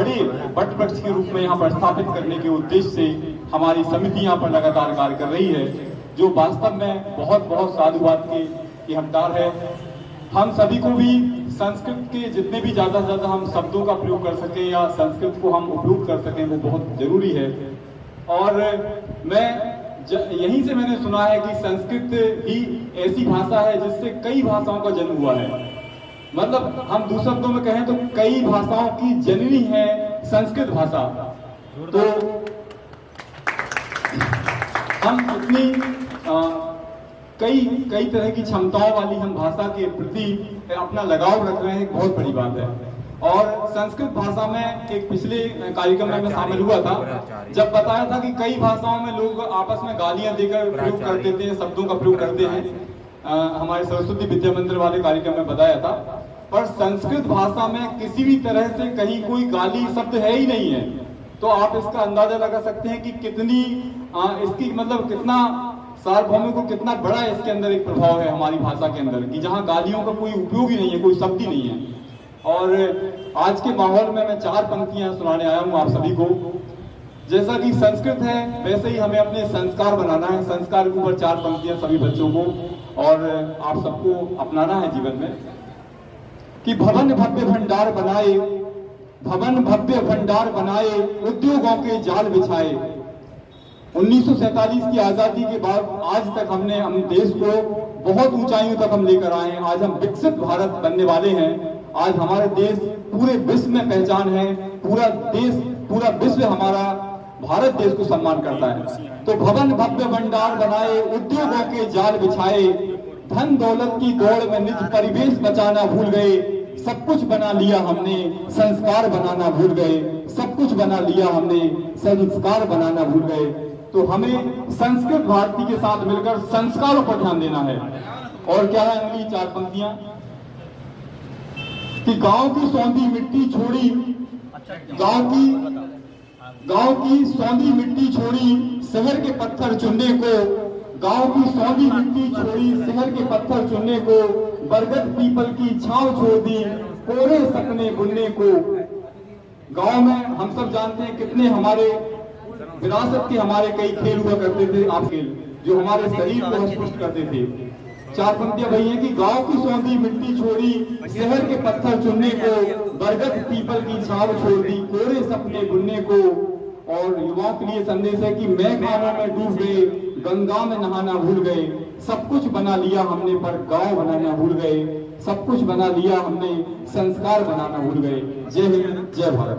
बड़े वट वृक्ष के रूप में यहाँ पर स्थापित करने के उद्देश्य से हमारी समिति यहाँ पर लगातार कार्य कर रही है, जो वास्तव में बहुत बहुत साधुवाद के हकदार है। हम सभी को भी संस्कृत के जितने भी ज्यादा से ज्यादा हम शब्दों का प्रयोग कर सकें या संस्कृत को हम उपयोग कर सकें, वो बहुत जरूरी है। और यहीं से मैंने सुना है कि संस्कृत ही ऐसी भाषा है जिससे कई भाषाओं का जन्म हुआ है। मतलब हम दूसरे शब्दों में कहें तो कई भाषाओं की जननी है संस्कृत भाषा। तो हम इतनी कई तरह की क्षमताओं वाली हम भाषा के प्रति अपना लगाव रख रहे हैं, एक बहुत बड़ी बात है। और संस्कृत भाषा में एक पिछले कार्यक्रम में मैं शामिल हुआ था, जब बताया था कि कई भाषाओं में लोग आपस में गालियां देकर प्रयोग कर देते हैं, शब्दों का प्रयोग करते हैं। हमारे सरस्वती विद्या मंदिर वाले कार्यक्रम में बताया था, पर संस्कृत भाषा में किसी भी तरह से कहीं कोई गाली शब्द है ही नहीं है। तो आप इसका अंदाजा लगा सकते हैं कि कितनी इसकी मतलब कितना सार्वभौमिक को कितना बड़ा इसके अंदर एक प्रभाव है हमारी भाषा के अंदर, कि जहाँ गालियों का कोई उपयोग ही नहीं है, कोई शब्द ही नहीं है। और आज के माहौल में मैं 4 पंक्तियां सुनाने आया हूँ आप सभी को। जैसा कि संस्कृत है वैसे ही हमें अपने संस्कार बनाना है। संस्कार के ऊपर 4 पंक्तियां सभी बच्चों को और आप सबको अपनाना है जीवन में। कि भवन भव्य भंडार बनाए, भवन भव्य भंडार बनाए, उद्योगों के जाल बिछाए। 1947 की आजादी के बाद आज तक हम देश को बहुत ऊंचाइयों तक हम लेकर आए हैं। आज हम विकसित भारत बनने वाले हैं। आज हमारे देश पूरे विश्व में पहचान है, पूरा विश्व हमारा भारत देश को सम्मान करता है। तो भवन भव्य भंडार बनाए, उद्योगों के जाल बिछाए, धन दौलत की दौड़ में निज परिवेश बचाना भूल गए। सब कुछ बना लिया हमने, संस्कार बनाना भूल गए। सब कुछ बना लिया हमने, संस्कार बनाना भूल गए। तो हमें संस्कृत भारती के साथ मिलकर संस्कारों पर ध्यान देना है। और क्या है अगली 4 पंक्तियां? कि गांव की सौंधी मिट्टी छोड़ी, गांव की सौंधी मिट्टी छोड़ी, शहर के पत्थर चुनने को। गांव की सौंधी मिट्टी छोड़ी, शहर के पत्थर चुनने को। बरगद पीपल की छांव छोड़ दी, कोरे सपने बुनने को। गांव में हम सब जानते हैं कितने हमारे विरासत के हमारे कई खेल हुआ करते थे, आप खेल जो हमारे शरीर को पुष्ट करते थे। 4 पंक्तियां वही है कि गांव की सौंधी मिट्टी छोड़ी, शहर के पत्थर चुनने को। बरगद पीपल की छांव छोड़ दी, कोरे सपने बुनने को। और युवाओं के लिए संदेश है कि मैं कामों में डूब गए, गंगा में नहाना भूल गए। सब कुछ बना लिया हमने पर गांव बनाना भूल गए। सब कुछ बना लिया हमने, संस्कार बनाना भूल गए। जय हिंद, जय भारत।